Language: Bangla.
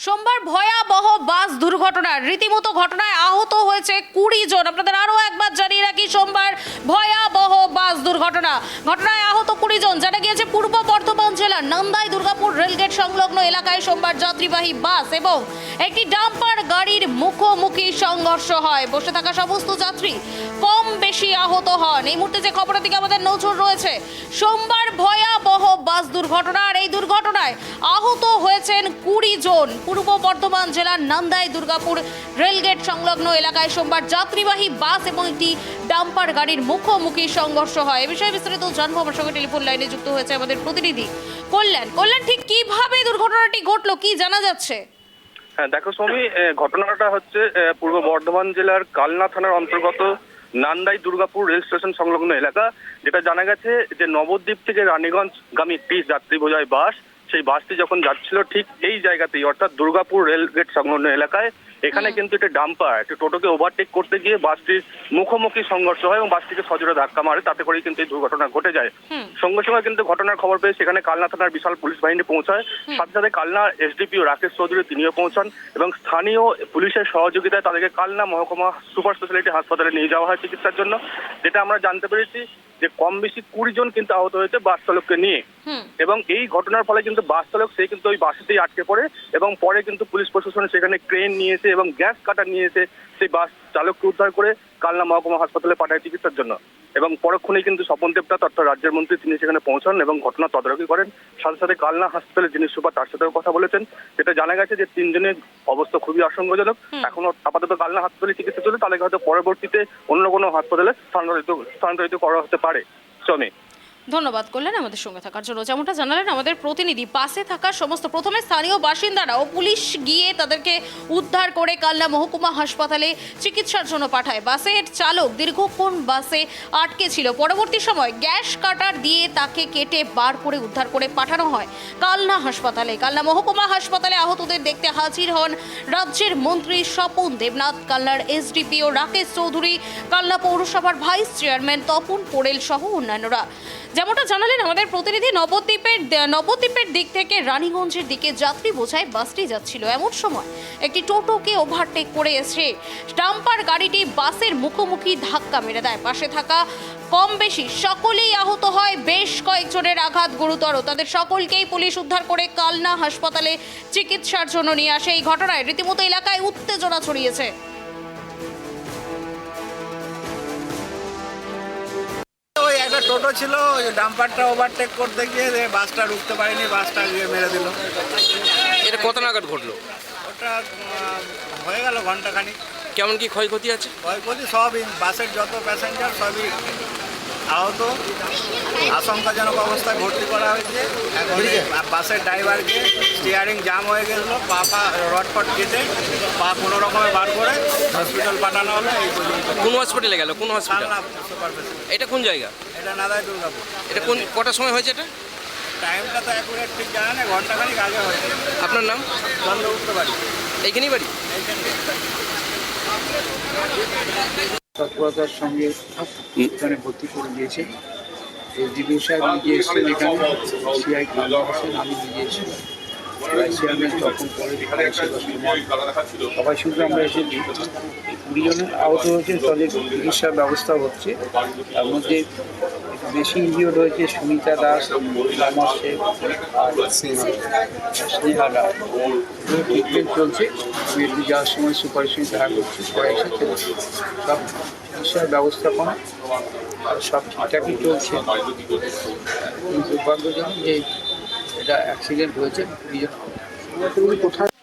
সোমবার ভয়াবহ বাস দুর্ঘটনা, রীতিমতো ঘটনায় আহত হয়েছে 20 জন। আপনাদের আরো একবার জানিয়ে রাখি, সোমবার ভয়াবহ বাস দুর্ঘটনা, ঘটনায় আহত 20 জন। জানা গিয়েছে পূর্ব বর্ধমান জেলার নান্দাই দুর্গাপুর রেলগেট সংলগ্ন এলাকায় সোমবার যাত্রীবাহী বাস এবং একটি ডাম্পার গাড়ির মুখোমুখি সংঘর্ষ হয়। বসে থাকা সমস্ত যাত্রী কম বেশি আহত হন। এই মুহূর্তে যে খবরের দিকে আমাদের নজর রয়েছে, সোমবার ভয়াবহ বাস দুর্ঘটনা, আর এই দুর্ঘটনায় আহত হয়েছেন 20 জন। পূর্ব বর্ধমান জেলার নান্দাই দুর্গাপুর রেলগেট সংলগ্ন এলাকায় সোমবার যাত্রীবাহী বাস এবং একটি ডাম্পার গাড়ির মুখোমুখি সংঘর্ষ হয়। এ বিষয়ে বিস্তারিত জানবো, আমার সঙ্গে টেলিফোন লাইনে যুক্ত হয়েছে আমাদের প্রতিনিধি কল্যাণ। ঠিক কিভাবে দুর্ঘটনাটি ঘটলো, কি জানা যাচ্ছে? হ্যাঁ দেখো সৌমি, ঘটনাটা হচ্ছে পূর্ব বর্ধমান জেলার কালনা থানার অন্তর্গত নান্দাই দুর্গাপুর রেল স্টেশন সংলগ্ন এলাকা। যেটা জানা গেছে যে নবদ্বীপ থেকে রানীগঞ্জ গামী একটি যাত্রী বোঝাই বাস, সেই বাসটি যখন যাচ্ছিল ঠিক এই জায়গাতেই অর্থাৎ দুর্গাপুর রেল গেট সংলগ্ন এলাকায়, এখানে কিন্তু একটা ডাম্পার একটা টোটোকে ওভারটেক করতে গিয়ে বাসটির মুখোমুখি সংঘর্ষ হয় এবং বাসটিকে সজোরে ধাক্কা মারে, তাতে করেই কিন্তু এই দুর্ঘটনা ঘটে যায়। সঙ্গে সঙ্গে কিন্তু ঘটনার খবর পেয়ে সেখানে কালনা থানার বিশাল পুলিশ বাহিনী পৌঁছায়। সাথে সাথে কালনা এসডিপিও রাকেশ চৌধুরী তিনিও পৌঁছান এবং স্থানীয় পুলিশের সহযোগিতায় তাদেরকে কালনা মহকুমা সুপার স্পেশালিটি হাসপাতালে নিয়ে যাওয়া হয় চিকিৎসার জন্য। যেটা আমরা জানতে পেরেছি যে কম বেশি 20 জন কিন্তু আহত হয়েছে বাস চালককে নিয়ে, এবং এই ঘটনার ফলে কিন্তু বাস চালক সে কিন্তু ওই বাসেতেই আটকে পড়ে এবং পরে কিন্তু পুলিশ প্রশাসন সেখানে ক্রেন নিয়ে এসে এবং গ্যাস কাটার নিয়ে এসে সেই বাস চালককে উদ্ধার করে কালনা মহকুমা হাসপাতালে পাঠায় চিকিৎসার জন্য। এবং পরক্ষণেই কিন্তু স্বপন দেবনাথ অর্থাৎ রাজ্যের মন্ত্রী তিনি সেখানে পৌঁছান এবং ঘটনা তদারকি করেন। সাথে সাথে কালনা হাসপাতালের যিনি সুপার তার সাথেও কথা বলেছেন। যেটা জানা গেছে যে 3 জনের অবস্থা খুবই আশঙ্কাজনক। এখনো আপাতত কালনা হাসপাতালে চিকিৎসা চলে, তাহলে হয়তো পরবর্তীতে অন্য কোনো হাসপাতালে স্থানান্তরিত করা হতে পারে। চলে, ধন্যবাদ কল্যাণ আমাদের সঙ্গে থাকার জন্য। যেমনটা জানালেন আমাদের প্রতিনিধি, বাসে থাকা সমস্ত প্রথমে স্থানীয় বাসিন্দারা ও পুলিশ গিয়ে তাদেরকে উদ্ধার করে কালনা মহকুমা হাসপাতালে চিকিৎসার জন্য পাঠায়। বাসের চালক দীর্ঘক্ষণ বাসে আটকে ছিল, পরবর্তী সময় গ্যাস কাটার দিয়ে তাকে কেটে বার করে উদ্ধার করে পাঠানো হয় কালনা হাসপাতালে। কালনা মহকুমা হাসপাতালে আহতদের দেখতে হাজির হন রাজ্যের মন্ত্রী স্বপন দেবনাথ, কালনার এসডিপিও রাকেশ চৌধুরী, কালনা পৌরসভার ভাইস চেয়ারম্যান তপন পোড়েল সহ অন্যান্যরা। যেমনটা জানালেন আমাদের প্রতিনিধি, নবদ্বীপের দিক থেকে রানীগঞ্জের দিকে যাত্রী বোঝায় বাসটি যাচ্ছিল। এমন সময় একটি টোটোকে ওভারটেক করে এসে ডাম্পার গাড়িটি বাসের মুখোমুখি ধাক্কা মেরে দেয়। পাশে থাকা কম বেশি সকলেই আহত হয়, বেশ কয়েকজনের আঘাত গুরুতর। তাদের সকলকেই পুলিশ উদ্ধার করে কালনা হাসপাতালে চিকিৎসার জন্য নিয়ে আসে। এই ঘটনায় রীতিমতো এলাকায় উত্তেজনা ছড়িয়েছে। একটা টোটো ছিল, ওই ডাম্পারটা ওভারটেক করতে গিয়ে বাসটা রুখতে পারেনি, বাসটা গিয়ে মেরে দিল। এটা কত নাগাদ ঘটলো? ওটা হয়ে গেল ঘন্টাখানিক। কেমন কি ক্ষয়ক্ষতি আছে? ক্ষয়ক্ষতি সবই, বাসের যত প্যাসেঞ্জার সবই আহত, আশঙ্কাজনক অবস্থায় ভর্তি করা হয়েছে। এখন বাসের ড্রাইভারকে স্টিয়ারিং জাম হয়ে গেছিলো, পা রডফট কেটে পা কোনো রকমে বার করে হসপিটাল পাঠানো হলো। এই পর্যন্ত। কোন হসপিটালে গেল? কোন হসপিটাল? এটা কোন জায়গা? এটা নাদাই দুর্গাপুর। এটা কোন কটার সময় হয়েছে এটা? টাইমটা তো অ্যাকুরেট ঠিক জানা নেই, ঘন্টাখানিক আগে হয়েছে। আপনার নাম? চন্দ্রগুপ্ত বাড়ি। এইখানেই বাড়ি? তৎপরতার সঙ্গে এখানে ভর্তি করে দিয়েছে। এসডিপিও সাহেব নিজে এসেছেন এখানে, সিআই কামরুল হোসেন, আমি নিজে এসেছি, ভাইস চেয়ারম্যান তখন পরে সবাই সঙ্গে আমরা এসেছি। 20 জন আহত হয়েছে, তাদের চিকিৎসার ব্যবস্থা হচ্ছে। তার মধ্যে বেশি ইনজিওর্ড হয়েছে সুমিতা দাস, রামা শেখ আর স্নেহা রায়। ট্রিটমেন্ট চলছে। আমি যাওয়ার সময় সুপারের সঙ্গে দেখা করছি, পরে এসেছে। সব চিকিৎসার ব্যবস্থাপনা আর সব ঠিকঠাকই চলছে। দুর্ভাগ্যজনক যে এটা অ্যাক্সিডেন্ট হয়েছে। 20 জন কোথায়